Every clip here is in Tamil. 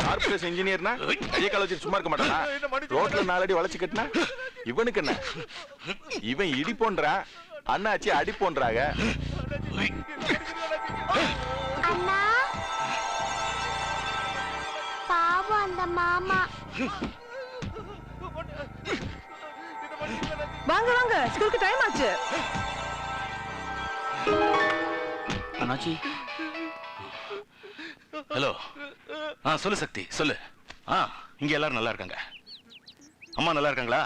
கார்பரேஷன் இன்ஜினியர்னா கையை கால வச்சு சும்மா இருக்க மாட்டானா? ரோட்ல 4 அடி வளைச்சு கட்டினா இவனுக்கு என்ன? இவன் இடி போன்றான், அண்ணாச்சி அடி போன்றாங்க. அண்ணா பாவம் அந்த மாமா. வாங்க வாங்க, ஸ்கூலுக்கு டைம் ஆச்சு. அண்ணாச்சி. ஹலோ. சொல்லு சக்தி, சொல்லு. இங்க எல்லாரும் நல்லா இருக்காங்க. அம்மா நல்லா இருக்காங்களா?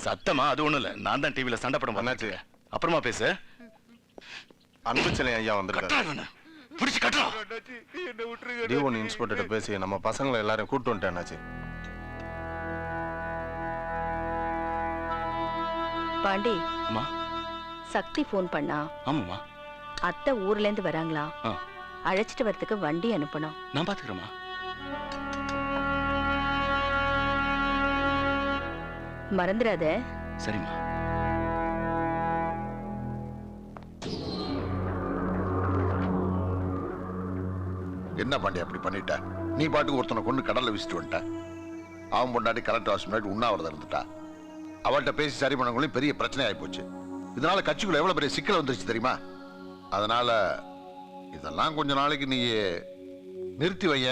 சத்தமா? அது ஒண்ணும் இல்ல, நான் தான் டிவில சண்டை படம் பண்ணாச்சு. அப்புறமா பேசு. அன்புச்சலை ஐயா வந்திருக்காரு. பிடிச்சு கட்டலாம். D1 இன்ஸ்பெக்டர் பேசி நம்ம பசங்களை எல்லாரும் கூட்டு வந்துட்டேன் அண்ணாச்சி. பாண்டி, அம்மா. சக்தி போன் பண்ணா. ஆமாம்மா. அத்தை ஊர்ல இருந்து வராங்களா? அழைச்சிட்டு வரதுக்கு வண்டி அனுப்பணும். நான் பாத்துக்கிறேம்மா. மறந்துடாத. சரிம்மா. என்ன பண்ணி அப்படி பண்ணிட்ட? நீ பாட்டுக்கு ஒருத்தனை கொண்டு கடல்ல வீசிட்டு வந்துட்ட. அவன் பொண்டாட்டி கலெக்டர் ஆஃபீஸ் முன்னாடி உண்ணாவிரதம் இருந்துட்டா. அவள்கிட்ட பேசி சரி பண்ணவங்களும் பெரிய பிரச்சனை ஆகி போச்சு. இதனால கட்சிக்குள்ள எவ்வளவு பெரிய சிக்கல் வந்துருச்சு தெரியுமா? அதனால இதெல்லாம் கொஞ்ச நாளைக்கு நீ நிறுத்தி வைய.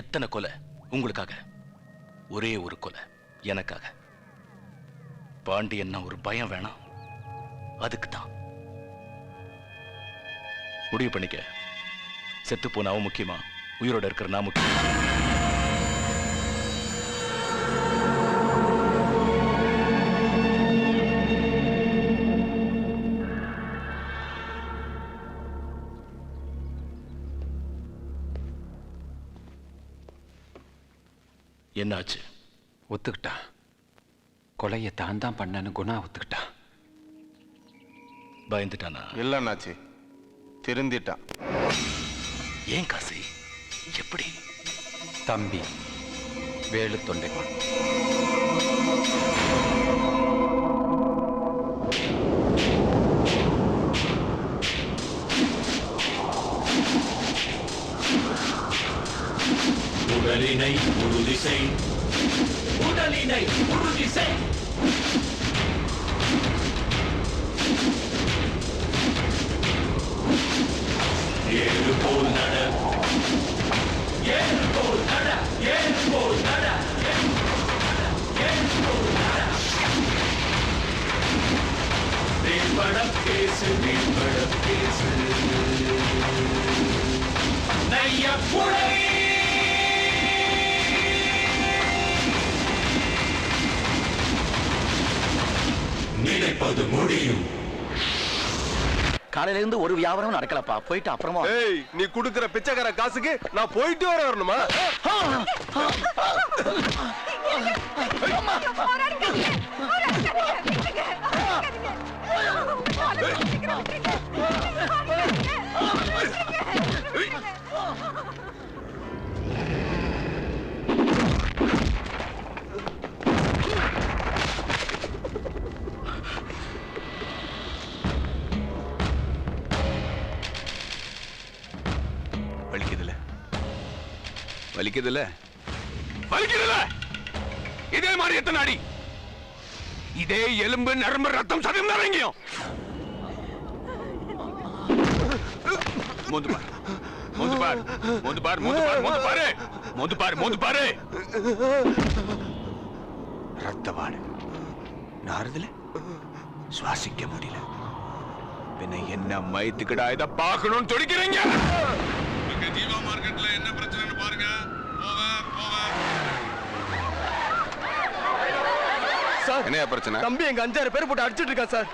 எத்தனை கொலை உங்களுக்காக? ஒரே ஒரு கொலை எனக்காக. பாண்டி என்ன ஒரு பயம் வேணாம், அதுக்கு தான். முடிவு பண்ணிக்க. செத்து போனாவும் முக்கியமா, உயிரோட இருக்கிற நான் முக்கியம். என்னாச்சு? ஒத்துக்கிட்டா. கொலையை தான் தான் பண்ணனு குணா ஒத்துக்கிட்டா. பயந்துட்டானா? இல்ல அண்ணாச்சி, திருந்திட்டான். ஏன் காசி? எப்படி? தம்பி வேலு தொண்டைமான். உடலினை உறுதி செய், உடலினை உறுதி செய். ஏறு போல் நட, ஏறு போல் நட, ஏறு போல் நட, ஏறு போல் நட. மேம்பட பேசு, மேம்பட பேசு. நைய புழை நினைப்பது முடியும். காலையில இருந்து ஒரு வியாபாரம் நடக்கலப்பா. போயிட்டு அப்புறமா. ஏய், நீ குடுக்குற பிச்சைக்கார காசுக்கு நான் போயிட்டு வரணுமா? வலிக்குதுல? வலிக்குதுல? இதே மாதிரி எத்தனை அடி? இதே எலும்பு நரம்பு ரத்தம் சதம் நிறையும். மோந்து பாரு, மோந்து பாரு, மோந்து பாரு, மோந்து பாரு, மோந்து பாரு, மோந்து பாரு, மோந்து பாரு. ரத்தவாடு நாறுதுல, சுவாசிக்க முடியல. பின்ன என்ன மயத்துக்கிடா இதை பார்க்கணும்னு துடிக்கிறீங்க? ஜீவா மார்க்கெட்ல என்ன பிரச்சனைன்னு பாருங்க. சார், என்ன பிரச்சனை? தம்பி எங்க 5-6 பேர் போட்டு அடிச்சிட்டு இருக்கா சார்.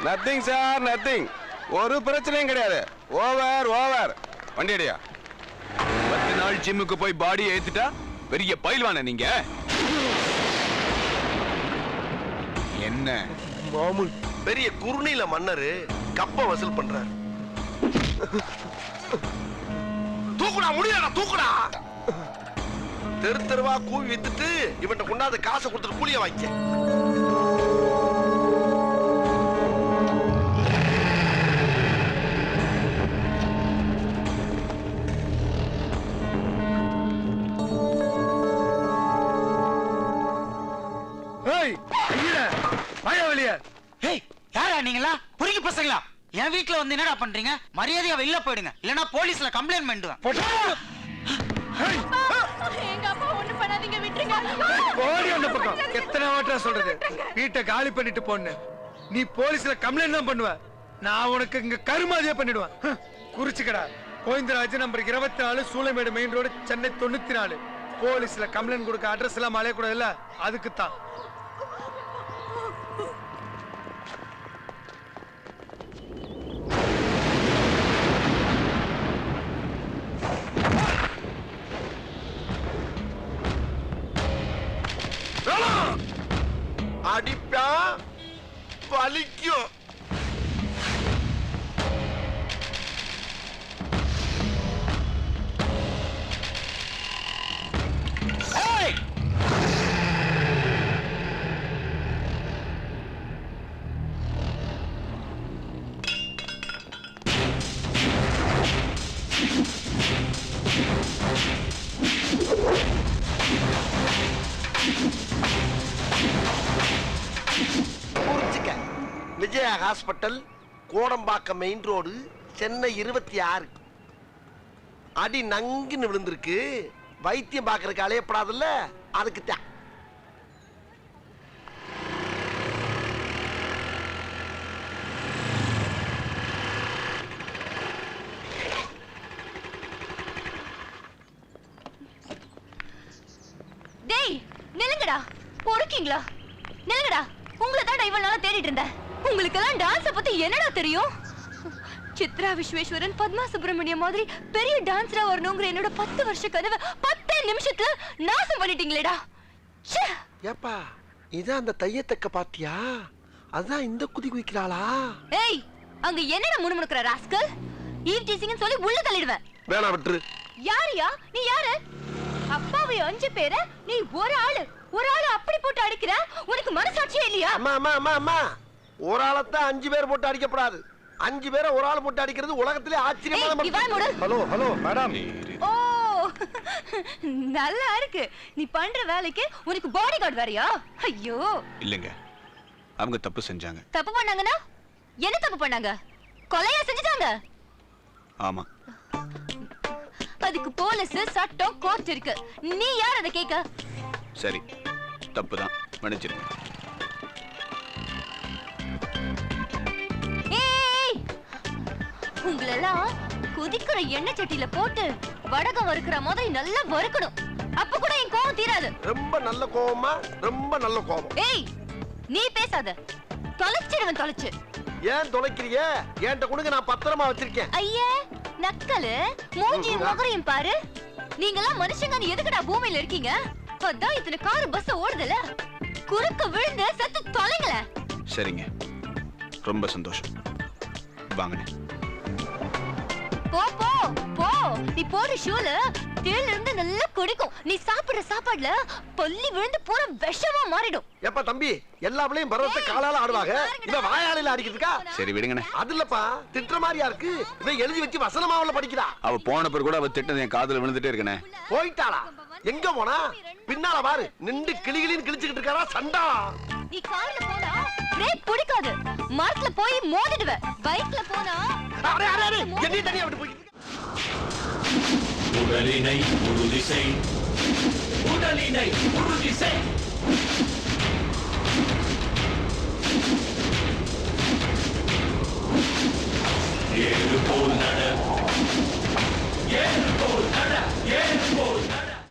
Nothing sir, nothing. ஒரு பிரச்சனையும் கிடையாது. Over over. வண்டி அடியா. 10 நாள் ஜிம்முக்கு போய் பாடி ஏத்துட்டா பெரிய பயில்வான நீங்க. என்ன மாமூல் பெரிய குறுநில மன்னரு கப்ப வசூல் பண்றாரு. தூக்குடா, முடியல, தூக்குடா. தெரு தெருவா கூவி வித்துட்டு இவன்ட்ட கொண்டாந்து காசை கொடுத்துட்டு கூலிய வாங்கிக்க. யாரா நீங்களா புரிஞ்சு பசங்களா? என் வீட்டுல வந்து என்னடா பண்றீங்க? மரியாதையா வெளில போயிடுங்க, இல்லனா போலீஸ்ல கம்ப்ளைண்ட் பண்ணிடுவேன். எங்க அப்பா ஒண்ணு பண்ணாதீங்க, விட்டுருங்க. போடி அந்த பக்கம். எத்தனை வாட்டா சொல்றது? வீட்டை காலி பண்ணிட்டு போன்னு. நீ போலீஸ்ல கம்ப்ளைண்ட் தான் பண்ணுவ. நான் உனக்கு இங்க கருமாதியா பண்ணிடுவேன். குறிச்சுக்கடா. Govindaraj number 24 Choolaimedu main road, Chennai 94. போலீஸ்ல கம்ப்ளைண்ட் கொடுக்க அட்ரஸ் எல்லாம் மலைய கூட இல்ல, அதுக்கு தான். அடிப்பா வலிக்கும். Vijaya hospital, Kodambakkam main road, Chennai 26. அடி நங்குன்னு விழுந்திருக்கு. வைத்தியம் பார்க்கறதுக்கு அலையப்படாதுல்ல, அதுக்கு தான். டேய் நில்லுங்கடா, பொறுக்கீங்களா? நில்லுங்கடா, உங்களை தான் இவ்வளவு நாளா தேடிட்டு இருந்தேன். உங்களுக்கு எல்லாம் டான்ஸ பத்தி என்னடா தெரியும்? சித்ரா விஸ்வேஸ்வரன், பத்மா சுப்பிரமணியம் மாதிரி பெரிய டான்ஸரா வரணுங்கிற என்னோட 10 வருஷ கனவு 10 நிமிஷத்துல நாசம் பண்ணிட்டீங்களேடா. ஏப்பா இதான் அந்த தையத்தக்க பாத்தியா? அதான் இந்த குதி குதிக்கிறாளா? ஏய், அங்க என்னடா முணுமுணுக்குற ராஸ்கல்? ஈவ் டீசிங்னு சொல்லி உள்ள தள்ளிடுவேன். வேணா விட்டுரு. யாரியா நீ? யாரு? அப்பாவை 5 பேரை நீ ஒரு ஆளு அப்படி போட்டு அடிக்கிற? உனக்கு மனசாட்சியே இல்லையா? அம்மா அம்மா அம்மா அம்மா, ஒரு ஆளத்தான் 5 பேர் போட்டு அடிக்கப்படாது. 5 பேரை ஒரு ஆள் போட்டு அடிக்கிறது உலகத்திலே ஆச்சரியமான. Hello hello madam. ஓ, நல்லா இருக்கு. நீ பண்ற வேலைக்கு உனக்கு பாடி கார்டு வேறயா? ஐயோ இல்லங்க, அவங்க தப்பு செஞ்சாங்க. தப்பு பண்ணாங்கன்னா என்ன தப்பு பண்ணாங்க? கொலையா செஞ்சுட்டாங்க? ஆமா. அதுக்கு போலீஸ், சட்டம், கோர்ட் இருக்கு. நீ யார் அதை கேட்க? சரி, தப்புதான், மன்னிச்சிருங்க. உங்களெல்லாம் கொதிக்கிற எண்ணெய் சட்டியில போட்டு வடகம் வறுக்கிற மாதிரி நல்லா வறுக்கணும். அப்ப கூட என் கோவம் தீராது. ரொம்ப நல்ல கோவமா? ரொம்ப நல்ல கோவம். ஏய், நீ பேசாத. தொலைச்சிடுவன் தொலைச்சு. ஏன் தொலைக்கிறீங்க? என்கிட்ட கொடுங்க, நான் பத்திரமா வச்சிருக்கேன். ஐயே நக்கலு, மூஞ்சியும் முகரையும் பாரு. நீங்கெல்லாம் மனுஷங்க எதுக்குடா பூமியில இருக்கீங்க? அதான் இத்தனை கார் பஸ் ஓடுதுல, குறுக்க விழுந்து செத்து தொலைங்கள. சரிங்க, ரொம்ப சந்தோஷம். வாங்கண்ணே. போ போ போ. நீ போற ஷூல தேள் இருந்து நல்லா குடிக்கும். நீ சாப்பிடுற சாப்பாடுல பல்லி விழுந்து பூரா விஷமா மாறிடும். ஏப்பா தம்பி, எல்லா பிள்ளையும் பரவத்தை காலால ஆடுவாங்க, இவ வாயாலையில அடிக்கிறதுக்கா? சரி விடுங்கண்ணே. அது இல்லப்பா, திட்டுற மாதிரியா இருக்கு. இவ எழுதி வச்சு வசனமாவுல படிக்கிறா. அவ போன பிறகு கூட அவ திட்டது என் காதுல விழுந்துட்டே இருக்கனே. போயிட்டாளா? எங்க போனா? பின்னால பாரு, நின்று கிளிகிளின்னு கிழிச்சுக்கிட்டு இருக்காரா சண்டா. நீ கார்ல போனா பிரேக் பிடிக்காது, மரத்துல போய் மோதிடுவ. பைக்ல போனா அரே அரே அரே, என்னி தனியா விட்டு போய். உடலினை உறுதி செய், உடலினை உறுதி செய். ஏறு போல் நட, ஏறு போல் நட, ஏறு போல்